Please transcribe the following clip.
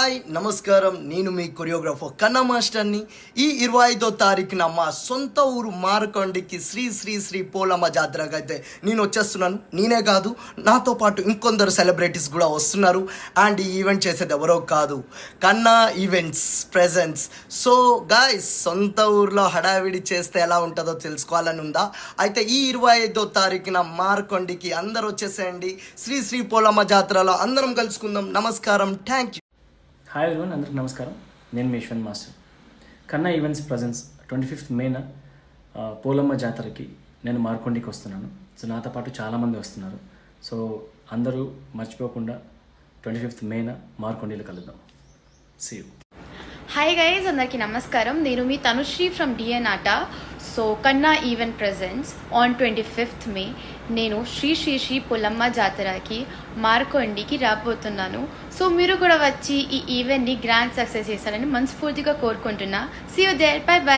Hi నమస్కారం, నేను మీ choreographer కన్నా మాస్టర్ని. ఈ 25వ తారీఖున మా సొంత ఊరు మారకొండకి శ్రీ శ్రీ శ్రీ పోలమ్మ జాతరకి అయితే నేను వచ్చేస్తున్నాను. నేనే కాదు, నాతో పాటు ఇంకొందరు సెలబ్రిటీస్ కూడా వస్తున్నారు. అండ్ ఈ ఈవెంట్ చేసేది ఎవరో కాదు, కన్నా ఈవెంట్స్ ప్రెజెంట్స్. సో గాయ్స్, సొంత ఊర్లో హడావిడి చేస్తే ఎలా ఉంటుందో తెలుసుకోవాలని ఉందా? అయితే ఈ 25వ తారీఖున మారకొండకి అందరూ వచ్చేసేయండి. శ్రీ శ్రీ పోలమ్మ జాతరలో అందరం కలుసుకుందాం. నమస్కారం, థ్యాంక్ యూ. హాయ్ ఎవరీవన్, అందరికి నమస్కారం. నేను మీ యశ్వంత్ మాస్టర్. కన్నా ఈవెంట్స్ ప్రజెన్స్ 25th మేన పోలమ్మ జాతరకి నేను మార్కొండికి వస్తున్నాను. సో నాతో పాటు చాలామంది వస్తున్నారు. సో అందరూ మర్చిపోకుండా 25th మేన మార్కొండిలో కలుద్దాం. See you. హాయ్ గైజ్, అందరికీ నమస్కారం. నేను మీ తనుశ్రీ ఫ్రమ్ డిఎన్ ఆట. సో కన్నా ఈవెంట్ ప్రెజెంట్స్ ఆన్ 25th మే నేను శ్రీ శ్రీ శ్రీ పొలమ్మ జాతరకి మార్కొండికి రాబోతున్నాను. సో మీరు కూడా వచ్చి ఈ ఈవెంట్ని గ్రాండ్ సక్సెస్ చేస్తారని మనస్ఫూర్తిగా కోరుకుంటున్నా. See you there, bye by.